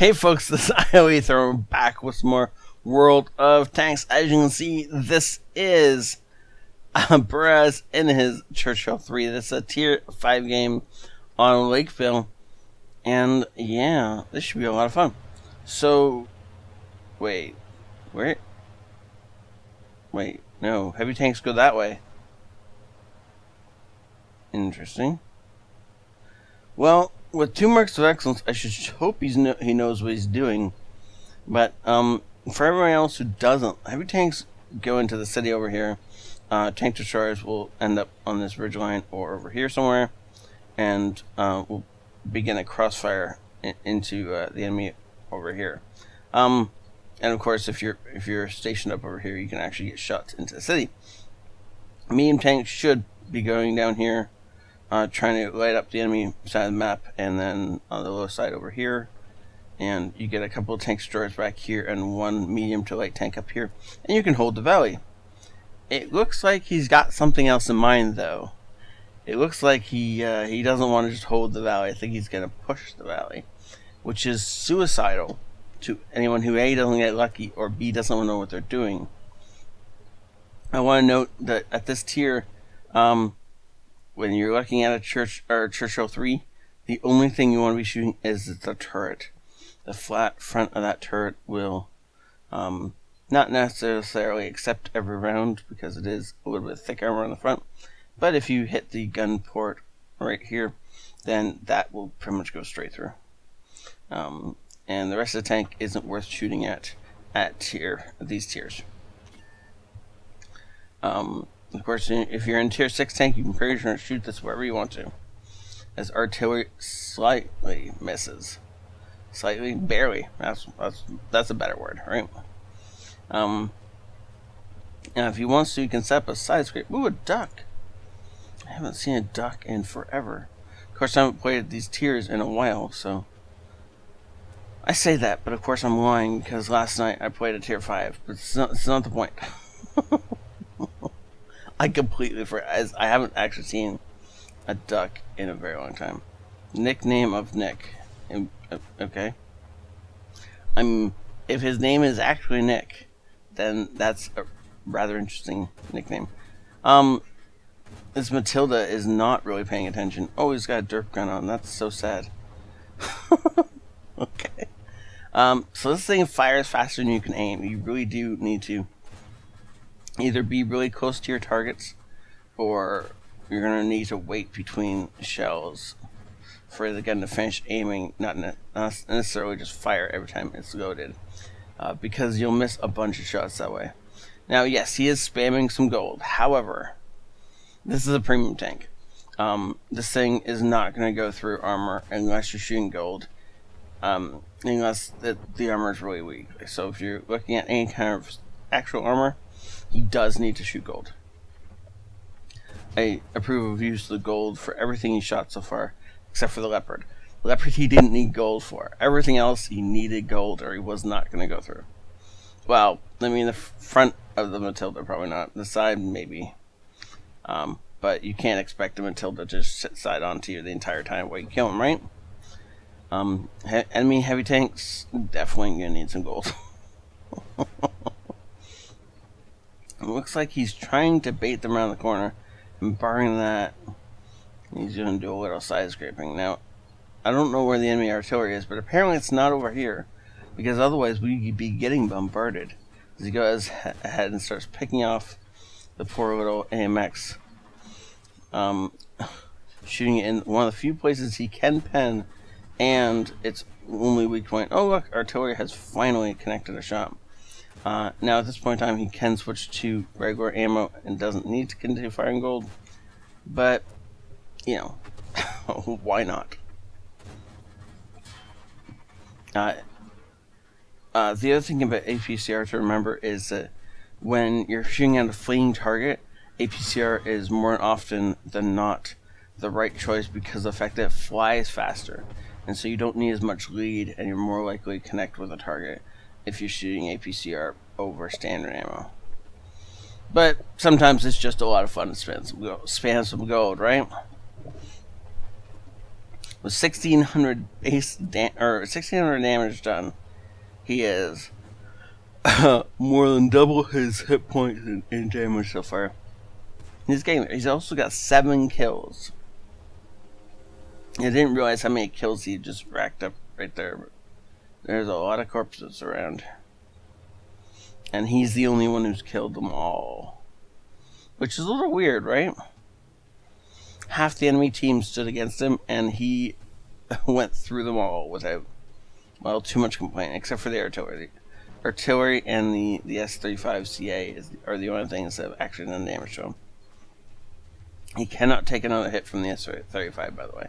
Hey folks, this is ioEther. We're back with some more World of Tanks. As you can see, this is Perez in his Churchill 3. This is a tier 5 game on Lakeville. And yeah, this should be a lot of fun. So, wait, where? Wait, no, heavy tanks go that way. Interesting. Well, with 2 marks of excellence, I should hope he knows what he's doing. But for everyone else who doesn't, heavy tanks go into the city over here. Tank destroyers will end up on this ridge line or over here somewhere, and will begin a crossfire into the enemy over here. And of course, if you're stationed up over here, you can actually get shot into the city. Medium tanks should be going down here, trying to light up the enemy side of the map, and then on the low side over here, and you get a couple of tank destroyers back here and 1 medium to light tank up here, and you can hold the valley. It looks like he's got something else in mind, though. It looks like he doesn't want to just hold the valley. I think he's going to push the valley, which is suicidal to anyone who A, doesn't get lucky, or B, doesn't know what they're doing. I want to note that at this tier, when you're looking at a Churchill 3, the only thing you want to be shooting is the turret. The flat front of that turret will not necessarily accept every round because it is a little bit thick armor on the front. But if you hit the gun port right here, then that will pretty much go straight through. And the rest of the tank isn't worth shooting at these tiers. Of course, if you're in tier 6 tank, you can pretty much shoot this wherever you want to, as artillery slightly misses. Slightly, barely. That's a better word, right? Now, if you want to, you can set up a side scrape. Ooh, a duck! I haven't seen a duck in forever. Of course, I haven't played these tiers in a while, so I say that, but of course I'm lying because last night I played a tier 5. But it's not the point. I completely forgot. I haven't actually seen a duck in a very long time. Nickname of Nick. Okay. If his name is actually Nick, then that's a rather interesting nickname. This Matilda is not really paying attention. Oh, he's got a derp gun on. That's so sad. Okay. So this thing fires faster than you can aim. You really do need to either be really close to your targets, or you're going to need to wait between shells for the gun to finish aiming, not necessarily just fire every time it's loaded, because you'll miss a bunch of shots that way. Now, yes, he is spamming some gold. However, this is a premium tank. This thing is not going to go through armor unless you're shooting gold, unless the armor is really weak. So if you're looking at any kind of actual armor, he does need to shoot gold. I approve of use of the gold for everything he shot so far, except for the leopard. Leopard he didn't need gold for. Everything else he needed gold, or he was not going to go through. Well, I mean, the front of the Matilda probably not. The side maybe. But you can't expect a Matilda to just sit side on to you the entire time while you kill him, right? Enemy heavy tanks definitely gonna need some gold. It looks like he's trying to bait them around the corner, and barring that, he's going to do a little side scraping. Now, I don't know where the enemy artillery is, but apparently it's not over here, because otherwise we'd be getting bombarded. As he goes ahead and starts picking off the poor little AMX, shooting it in one of the few places he can pen, and its only weak point. Oh look, artillery has finally connected a shot. Now at this point in time, he can switch to regular ammo and doesn't need to continue firing gold, but you know, why not? The other thing about APCR to remember is that when you're shooting at a fleeing target, APCR is more often than not the right choice because of the fact that it flies faster, and so you don't need as much lead, and you're more likely to connect with a target if you're shooting APCR over standard ammo. But sometimes it's just a lot of fun to spam some gold, right? with 1,600 or 1,600 damage done, he is more than double his hit points in damage so far. In this game, he's also got 7 kills. I didn't realize how many kills he just racked up right there. There's a lot of corpses around. And he's the only one who's killed them all. Which is a little weird, right? Half the enemy team stood against him, and he went through them all without, well, too much complaining, except for the artillery. Artillery and the S-35CA are the only things that have actually done damage to him. He cannot take another hit from the S-35, by the way.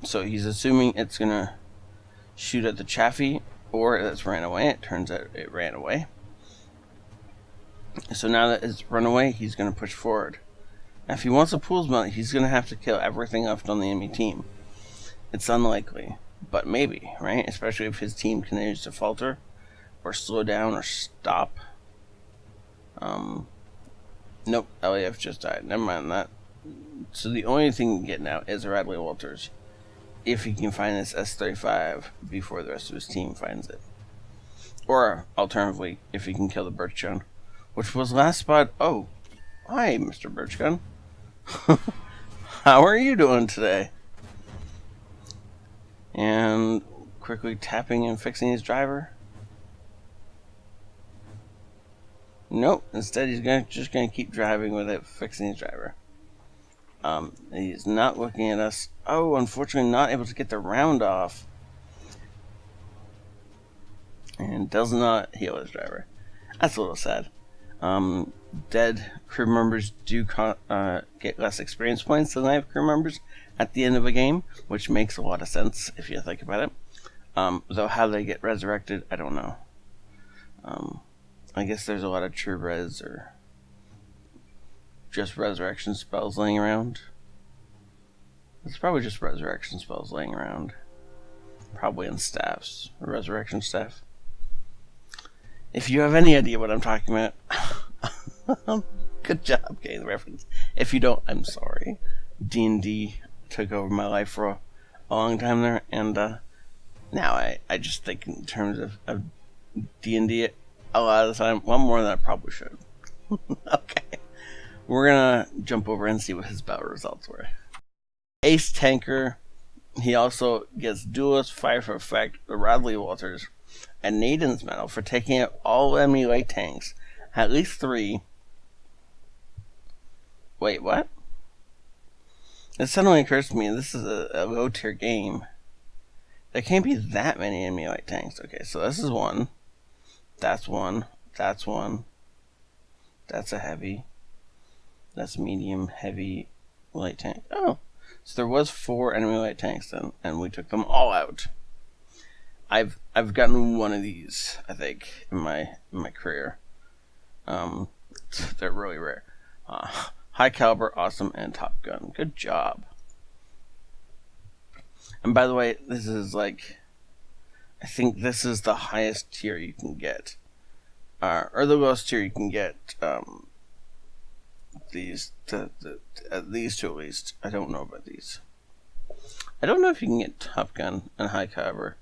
So he's assuming it's going to shoot at the Chaffee, or it's ran away. It turns out it ran away. So now that it's run away, he's going to push forward. Now, if he wants a pool's mount, he's going to have to kill everything left on the enemy team. It's unlikely, but maybe, right? Especially if his team continues to falter, or slow down, or stop. Nope, LAF just died. Never mind that. So the only thing he can get now is Radley Walters, if he can find this S-35 before the rest of his team finds it. Or, alternatively, if he can kill the Birch Gun, which was last spot. Oh, hi, Mr. Birch Gun. How are you doing today? And quickly tapping and fixing his driver. Nope, instead he's just gonna keep driving without fixing his driver. He's not looking at us. Oh, unfortunately not able to get the round off. And does not heal his driver. That's a little sad. Dead crew members do get less experience points than live crew members at the end of a game, which makes a lot of sense if you think about it. Though how they get resurrected, I don't know. I guess there's a lot of true res or just resurrection spells laying around. It's probably just resurrection spells laying around. Probably in staffs, resurrection staff. If you have any idea what I'm talking about, good job getting the reference. If you don't, I'm sorry. D&D took over my life for a long time there, and now I just think in terms of D&D a lot of the time. Well, more than I probably should. Okay. We're gonna jump over and see what his battle results were. Ace Tanker. He also gets Duelist, Fire for Effect, the Radley Walters, and Naden's Medal for taking out all enemy light tanks. At least 3. Wait, what? It suddenly occurs to me this is a low tier game. There can't be that many enemy light tanks. Okay, so this is 1. That's 1. That's 1. That's a heavy. That's medium, heavy, light tank. Oh, so there was 4 enemy light tanks then, and we took them all out. I've gotten one of these, I think, in my career. They're really rare. High caliber, awesome, and Top Gun. Good job. And by the way, this is like, I think this is the highest tier you can get, or the lowest tier you can get. These two at least. I don't know about these. I don't know if you can get Top Gun and High Caliber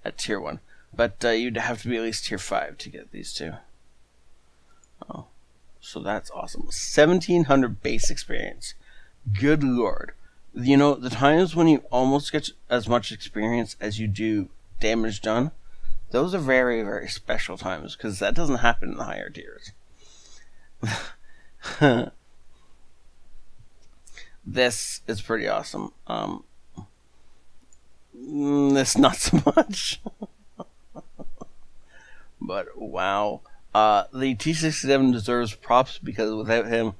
at tier 1, but you'd have to be at least tier 5 to get these two. Oh, so that's awesome. 1,700 base experience. Good lord. You know, the times when you almost get as much experience as you do damage done, those are very, very special times, because that doesn't happen in the higher tiers. This is pretty awesome. This not so much. But wow. The T-67 deserves props, because without him,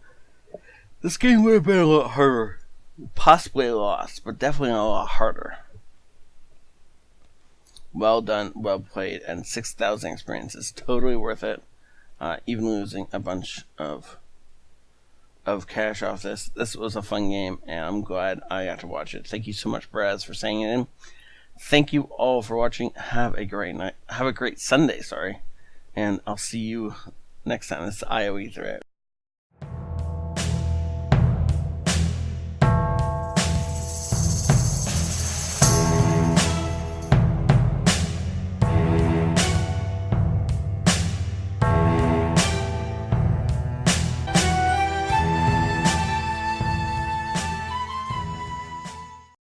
this game would have been a lot harder. Possibly lost, but definitely a lot harder. Well done, well played, and 6,000 experience is totally worth it. Even losing a bunch of cash off this. This was a fun game, and I'm glad I got to watch it. Thank you so much, Braz, for saying it in. Thank you all for watching. Have a great night. Have a great Sunday, sorry. And I'll see you next time. This is ioEther out.